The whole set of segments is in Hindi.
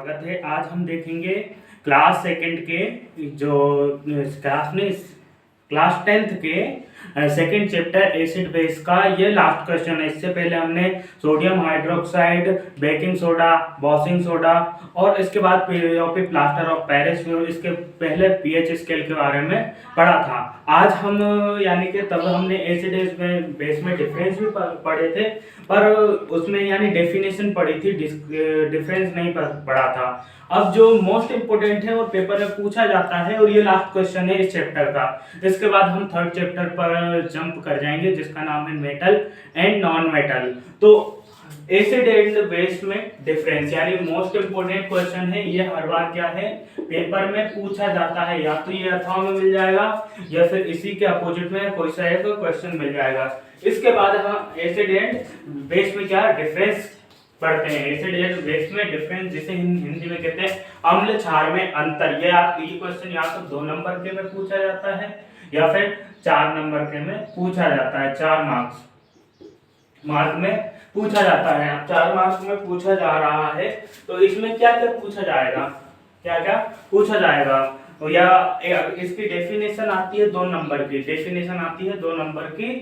स्वागत है। आज हम देखेंगे क्लास सेकंड के जो क्लास टेंथ के सेकंड चैप्टर एसिड बेस का ये लास्ट क्वेश्चन है। इससे पहले हमने sodium hydroxide, baking soda, washing soda और इसके बाद प्लास्टर ऑफ पेरिस, इसके पहले पीएच स्केल के बारे में पढ़ा था। आज हम यानी कि तब हमने एसिड बेस में डिफरेंस भी पढ़े थे, पर उसमें यानी डेफिनेशन पढ़ी थी, डिफरेंस नहीं पढ़ा था। अब जो मोस्ट इम्पोर्टेंट है और पेपर में पूछा जाता है और ये लास्ट क्वेश्चन है इस चैप्टर का। इसके बाद हम थर्ड चैप्टर पर जंप कर जाएंगे जिसका नाम है मेटल एंड नॉन मेटल। तो एसिड एंड बेस में डिफरेंस यानी मोस्ट इम्पोर्टेंट क्वेश्चन है। ये हर बार क्या है पेपर में पूछा जाता है, या तो ये अथवा में मिल जाएगा या फिर इसी के अपोजिट में कोई सा एक क्वेश्चन मिल जाएगा। इसके बाद हम एसिड एंड बेस में क्या डिफरेंस पढ़ते हैं। एसिड एंड बेस में डिफरेंस जिसे हिंदी में कहते हैं अम्ल क्षार में अंतर। ये क्वेश्चन या तो 2 नंबर के में पूछा जाता है या फिर 4 नंबर के में पूछा जाता है। 4 मार्क में पूछा जाता है। 4 मार्क्स में पूछा जा रहा है तो इसमें क्या क्या पूछा जाएगा, क्या क्या पूछा जाएगा, या इसकी डेफिनेशन आती है 2 नंबर की, डेफिनेशन आती है 2 नंबर की।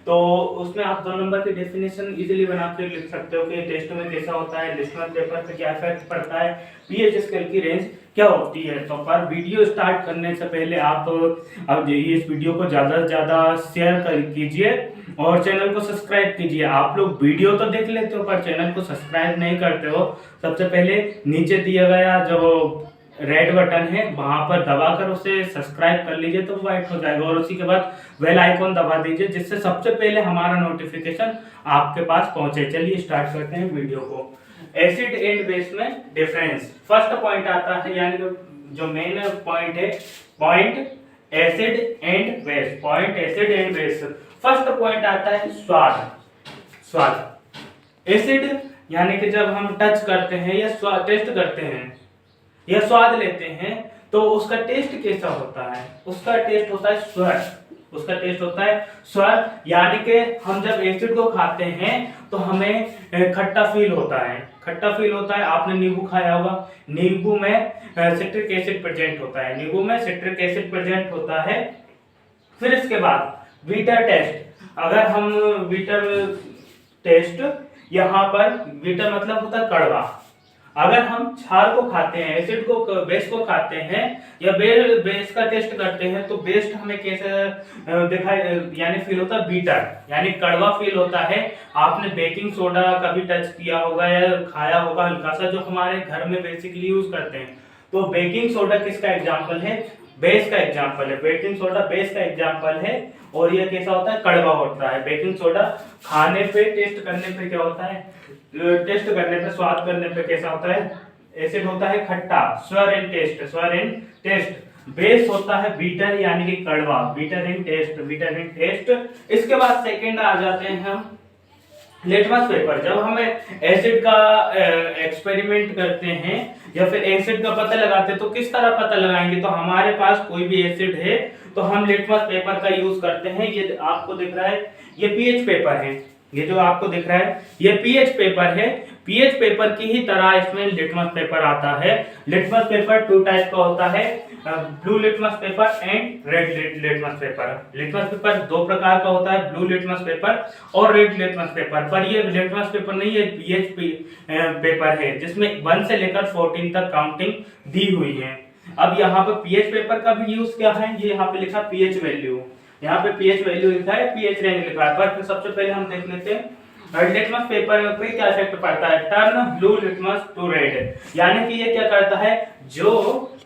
तो उसमें आप 2 नंबर की डेफिनेशन इजीली बना के लिख सकते हो कि टेस्ट में कैसा होता है, लिटमस पेपर पे क्या इफेक्ट पड़ता है, पीएच स्केल की रेंज क्या होती है। तो पर वीडियो स्टार्ट करने से पहले आप अब इस वीडियो को ज़्यादा से ज़्यादा शेयर कीजिए और चैनल को सब्सक्राइब कीजिए। आप लोग वीडियो तो देख लेते हो पर चैनल को सब्सक्राइब नहीं करते हो। सबसे पहले नीचे दिया गया जो रेड बटन है वहां पर दबाकर उसे सब्सक्राइब कर लीजिए तो व्हाइट हो जाएगा, और उसी के बाद बेल आइकॉन दबा दीजिए जिससे सबसे पहले हमारा नोटिफिकेशन आपके पास पहुंचे। चलिए स्टार्ट करते हैं वीडियो को। एसिड एंड बेस में डिफरेंस, फर्स्ट पॉइंट आता है यानी जो मेन पॉइंट है, point acid and base, point acid and base. First point आता है स्वाद। एसिड यानी कि जब हम टच करते हैं या स्वाद टेस्ट करते हैं या स्वाद लेते हैं तो उसका टेस्ट कैसा होता है, उसका टेस्ट होता है स्वर, उसका टेस्ट होता है स्वर। यानी कि हम जब एसिड को खाते हैं तो हमें खट्टा फील होता है, खट्टा फील होता है। आपने नींबू खाया होगा, नींबू में सिट्रिक एसिड प्रेजेंट होता है, नींबू में सिट्रिक एसिड प्रेजेंट होता है। फिर इसके बाद बीटर टेस्ट, अगर हम बीटर टेस्ट, यहाँ पर बीटर मतलब होता है कड़वा। अगर हम क्षार को खाते हैं, एसिड को, बेस को खाते हैं या बेस का टेस्ट करते हैं तो बेस हमें कैसे दिखाई यानी फील होता है बीटर, यानी कड़वा फील होता है। आपने बेकिंग सोडा कभी टच किया होगा या खाया होगा हल्का सा, जो हमारे घर में बेसिकली यूज करते हैं। तो बेकिंग सोडा किसका एग्जाम्पल है, बेस का एग्जाम्पल है। बेकिंग सोडा बेस का एग्जाम्पल है और यह कैसा होता है कड़वा होता है। बेकिंग सोडा खाने पे टेस्ट करने पे क्या होता है, टेस्ट करने पे स्वाद करने पे कैसा होता है, एसिड होता है खट्टा, sour and taste, sour and taste. Base होता है बीटर यानी कि कड़वा, bitter and taste, bitter and taste. इसके बाद सेकंड आ जाते हैं हम लिटमस पेपर। जब हम एसिड का एक्सपेरिमेंट करते हैं या फिर एसिड का पता लगाते हैं तो किस तरह पता लगाएंगे, तो हमारे पास कोई भी एसिड है तो हम लिटमस पेपर का यूज करते हैं। ये आपको दिख रहा है, ये पीएच पेपर है, ये जो आपको दिख रहा है ये पीएच पेपर है। पीएच पेपर की ही तरह इसमें लिटमस पेपर आता है। लिटमस पेपर 2 टाइप का होता है, blue litmus paper and red litmus paper. Litmus paper 2 प्रकार का होता है, ब्लू लिटमस पेपर और रेड लिटमस पेपर। पर ये लिटमस पेपर नहीं है, पीएच पेपर है जिसमें 1 से लेकर 14 तक काउंटिंग दी हुई है। अब यहाँ पे पीएच पेपर का भी यूज क्या है, ये यहाँ पे लिखा पीएच वैल्यू, यहाँ पे पीएच वैल्यू लिखा है, पीएच रेंज लिखा है। पर सबसे पहले हम देख लेते हैं लिटमस पेपर पे क्या इफेक्ट पड़ता है, turn blue litmus to red. यानी कि ये क्या करता है, जो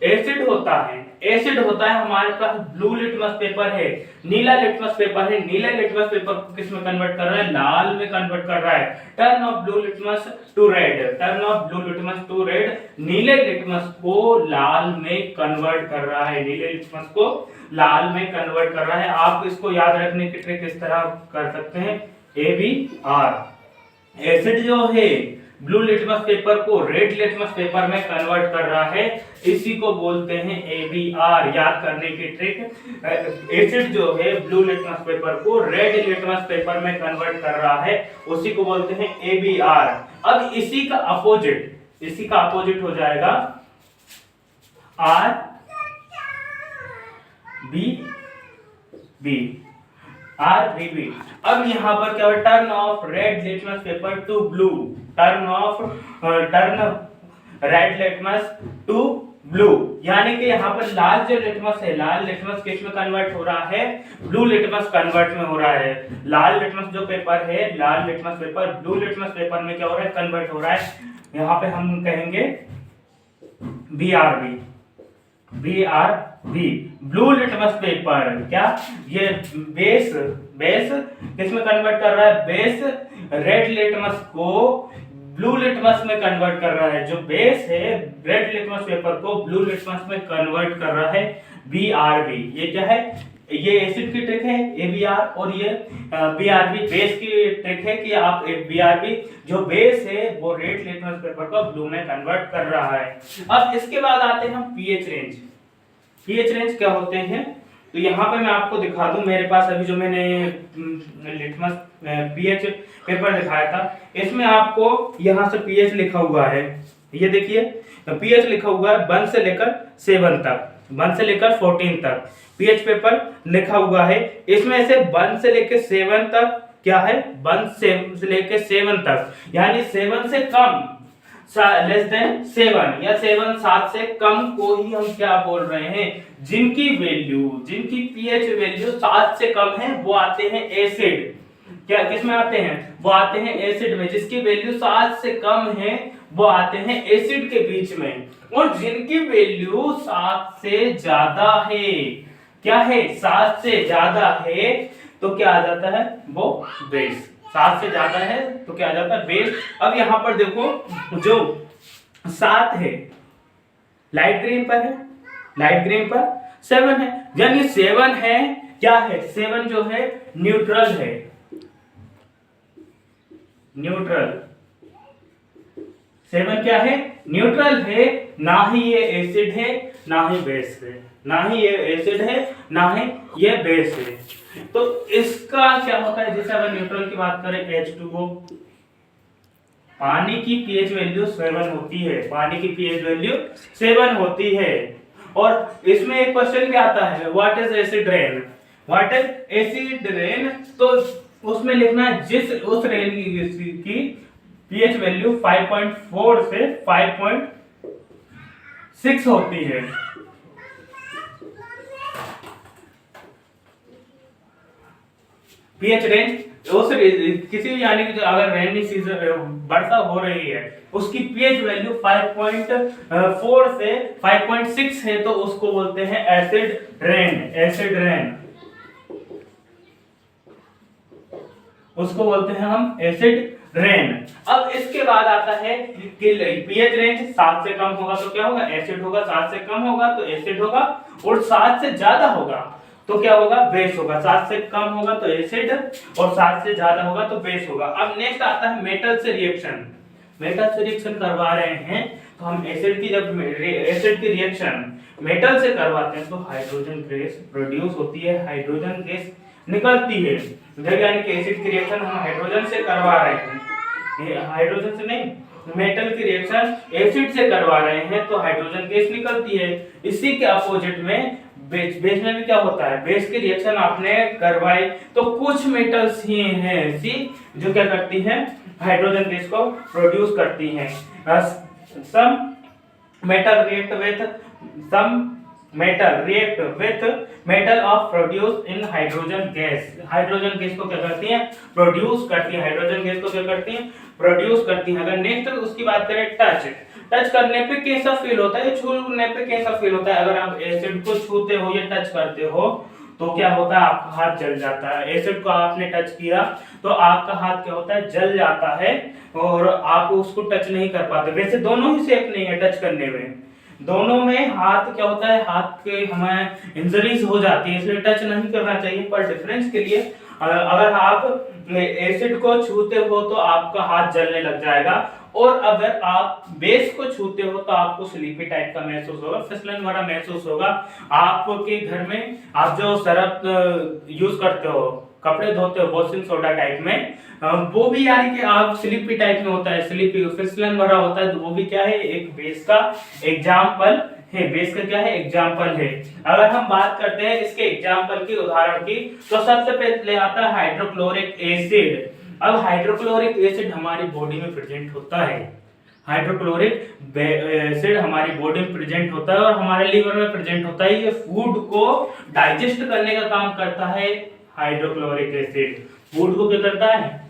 एसिड होता है, एसिड होता है हमारे पास ब्लू लिटमस पेपर है, नीला लिटमस पेपर है, नीला लिटमस पेपर को किस में कन्वर्ट कर रहा है, लाल में कन्वर्ट कर रहा है। Turn of blue litmus to red, turn of blue litmus to red, नीले लिटमस को लाल में कन्वर्ट कर रहा है, नीले लिटमस को लाल में कन्वर्ट कर रहा है। आप इसको याद रखने की ट्रिक इस तरह कर सकते हैं, ABR। एसिड जो है ब्लू लिटमस पेपर को रेड लिटमस पेपर में कन्वर्ट कर रहा है, इसी को बोलते हैं ABR। याद करने की ट्रिक, एसिड जो है ब्लू लिटमस पेपर को रेड लिटमस पेपर में कन्वर्ट कर रहा है, उसी को बोलते हैं ABR। अब इसी का अपोजिट इसी का अपोजिट हो जाएगा R B B, R B B. अब यहाँ पर क्या है, turn of red litmus paper to blue, turn red litmus to blue, यानी कि यहाँ पर लाल जो लिटमस है, लाल लिटमस किस में कन्वर्ट हो रहा है, ब्लू लिटमस कन्वर्ट में हो रहा है। लाल लिटमस जो पेपर है, लाल litmus paper blue litmus paper में क्या हो रहा है, कन्वर्ट हो रहा है। यहाँ पे हम कहेंगे BRB, ब्लू लिटमस पेपर, क्या ये बेस किस में कन्वर्ट कर रहा है, बेस रेड लिटमस को ब्लू लिटमस में कन्वर्ट कर रहा है। जो बेस है रेड लिटमस पेपर को ब्लू लिटमस में कन्वर्ट कर रहा है BRB। ये क्या है, ये एसिड की ट्रिक है ABR, और ये BRB बेस की ट्रिक है कि आप BRB जो बेस है वो रेड लिटमस पेपर को ब्लू में कन्वर्ट कर रहा है। अब इसके बाद आते हैं हम पीएच रेंज। पीएच रेंज क्या होते हैं, तो यहाँ पे मैं आपको दिखा दूं, मेरे पास अभी जो मैंने लिटमस पीएच पेपर दिखाया था, इसमें आपको यहाँ से पीएच लिखा हुआ है, ये देखिए पीएच लिखा हुआ है 1 से लेकर 7 तक, 1 से लेकर 14 तक पीएच पेपर लिखा हुआ है। इसमें से 1 से लेकर 7 तक क्या है, 1 से लेकर 7 तक, यानी 7 से कम, लेस देन 7 या 7 से कम को ही हम क्या बोल रहे हैं, जिनकी पीएच वैल्यू 7 से कम है वो आते हैं एसिड। क्या किस में आते हैं, वो आते हैं एसिड में। जिसकी वैल्यू 7 से कम है वो आते हैं एसिड के बीच में, और जिनकी वैल्यू 7 से ज्यादा है, क्या है 7 से ज्यादा है, तो क्या आ जाता है, वो बेस। 7 से ज्यादा है तो क्या आ जाता है, बेस। अब यहाँ पर देखो जो 7 है लाइट ग्रीन पर है, लाइट ग्रीन पर 7 है, यानी 7 है क्या है, 7 जो है न्यूट्रल है, न्यूट्रल 7 क्या है, न्यूट्रल है, ना ही ये एसिड है ना ही बेस है, ना ही ये एसिड है ना ही ये बेस है। तो इसका क्या होता है, जैसे अगर न्यूट्रल की बात करें H2O, पानी की पीएच वैल्यू 7 होती है, पानी की पीएच वैल्यू 7 होती है। और इसमें एक क्वेश्चन भी आता है, what is acid rain, what is acid rain, तो उसमें लिखना है जिस उस रेन की पीएच वैल्यू 5.4 से 5.6 होती है। पीएच रेंज उस किसी यानी कि अगर रेनी सीजन वर्षा हो रही है, उसकी पीएच वैल्यू 5.4 से 5.6 है, तो उसको बोलते हैं एसिड रेन, एसिड रेन उसको बोलते हैं हम एसिड रेन। अब इसके बाद आता है कि पीएच रेंज 7 से कम होगा तो क्या होगा, एसिड होगा, 7 से कम होगा तो एसिड होगा, और 7 से ज्यादा होगा तो क्या होगा, बेस होगा। 7 से कम होगा तो एसिड, और 7 से ज्यादा होगा तो बेस होगा। अब नेक्स्ट आता है मेटल से रिएक्शन। मेटल से रिएक्शन करवा रहे हैं तो हम एसिड की जब एसिड की रिएक्शन मेटल से करवाते हैं तो हाइड्रोजन गैस प्रोड्यूस होती है, हाइड्रोजन गैस निकलती है। जब यानी कि एसिड की रिएक्शन हम हाइड्रोजन से करवा रहे हैं, हाइड्रोजन से नहीं, मेटल की रिएक्शन एसिड से करवा रहे हैं तो हाइड्रोजन गैस निकलती है। इसी के अपोजिट में बेस में भी क्या होता है, बेस की रिएक्शन आपने करवाई तो कुछ मेटल्स ही हैं ऐसी जो क्या करती हैं, हाइड्रोजन गैस को प्रोड्यूस करती हैं। Some metal react with metal of produce in hydrogen gas. Hydrogen gas को क्या करती हैं, प्रोड्यूस करती हैं, हाइड्रोजन गैस को क्या करती हैं, प्रोड्यूस करती हैं। अगर नेक्स्ट उसकी बात करें टच करने पे कैसा फील होता है, छूने पे कैसा फील होता है। अगर आप एसिड को छूते हो या टच करते हो तो क्या होता है, आपका हाथ जल जाता है। एसिड को आपने टच किया तो आपका हाथ क्या होता है, जल जाता है, और आप उसको टच नहीं कर पाते। वैसे दोनों ही सेफ नहीं है टच करने में, दोनों में हाथ क्या होता है, हाथ के हमें इंजरीज हो जाती है, इसलिए टच नहीं करना चाहिए। पर डिफरेंस के लिए अगर आप एसिड को छूते हो तो आपका हाथ जलने लग जाएगा, और अगर आप बेस को छूते हो तो आपको स्लीपी टाइप का महसूस होगा, फिसलन वाला महसूस होगा। आपके घर में आप जो सरफ यूज करते हो कपड़े धोते हो वॉशिंग सोडा टाइप में, वो भी यानी कि आप स्लिपी टाइप में होता है, स्लिपी फिसलन भरा होता है, तो वो भी क्या है, एक बेस का एग्जाम्पल है। बेस का क्या है, एग्जाम्पल है। अगर हम बात करते हैं इसके एग्जाम्पल की, उदाहरण की, तो सबसे पहले आता है हाइड्रोक्लोरिक एसिड। अब हाइड्रोक्लोरिक एसिड हमारी बॉडी में प्रेजेंट होता है, हाइड्रोक्लोरिक एसिड हमारी बॉडी में प्रेजेंट होता है और हमारे लीवर में प्रेजेंट होता है। ये फूड को डाइजेस्ट करने का काम करता है। हाइड्रोक्लोरिक एसिड फूड को क्या करता है,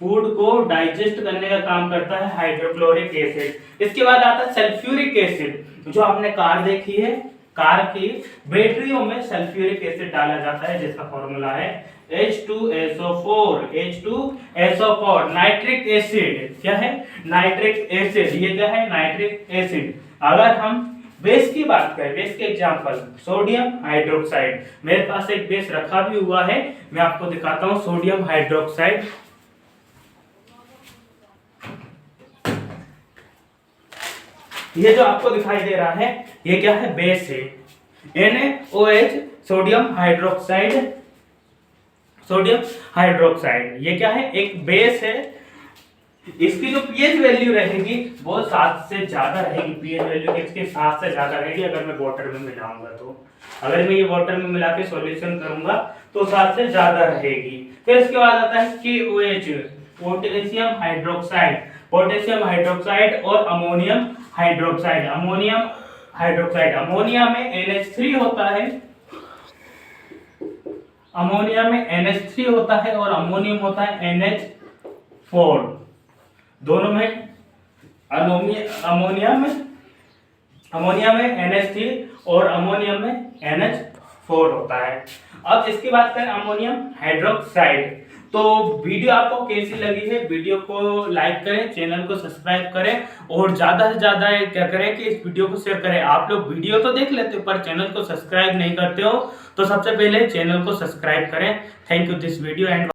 फूड को डाइजेस्ट करने का काम करता है हाइड्रोक्लोरिक एसिड। इसके बाद आता है सल्फ्यूरिक एसिड। जो आपने कार देखी है, कार की बैटरियों में सल्फ्यूरिक एसिड डाला जाता है, जिसका फॉर्मूला है H2SO4। H2SO4 नाइट्रिक एसिड क्या है, नाइट्रिक एसिड। ये क्या है, नाइट्रिक एसिड। अगर हम बेस की बात करें, बेस के एग्जांपल सोडियम हाइड्रोक्साइड। मेरे पास एक बेस रखा भी हुआ है, मैं आपको दिखाता हूं। सोडियम हाइड्रोक्साइड, ये जो आपको दिखाई दे रहा है, ये क्या है, बेस है, NaOH sodium hydroxide. Sodium hydroxide ये क्या है, एक बेस है। इसकी जो पीएच वैल्यू रहेगी वो 7 से ज्यादा रहेगी। पीएच वैल्यू इसके 7 से ज्यादा रहेगी अगर मैं वाटर में मिलाऊंगा तो। अगर मैं ये वाटर में मिला के सॉल्यूशन करूंगा तो 7 से ज्यादा रहेगी। फिर इसके बाद आता है KOH potassium hydroxide. Potassium hydroxide और ammonium hydroxide. Ammonium hydroxide, ammonia में NH3 होता है, अमोनिया में NH3 होता है और अमोनियम होता है NH4। दोनों में अमोनिया में NH3 और अमोनियम में NH4 होता है। अब इसकी बात करें अमोनियम हाइड्रोक्साइड। तो वीडियो आपको कैसी लगी है, वीडियो को लाइक करें, चैनल को सब्सक्राइब करें और ज्यादा से ज्यादा क्या करें कि इस वीडियो को शेयर करें। आप लोग वीडियो तो देख लेते हो पर चैनल को सब्सक्राइब नहीं करते हो, तो सबसे पहले चैनल को सब्सक्राइब करें। Thank you this video and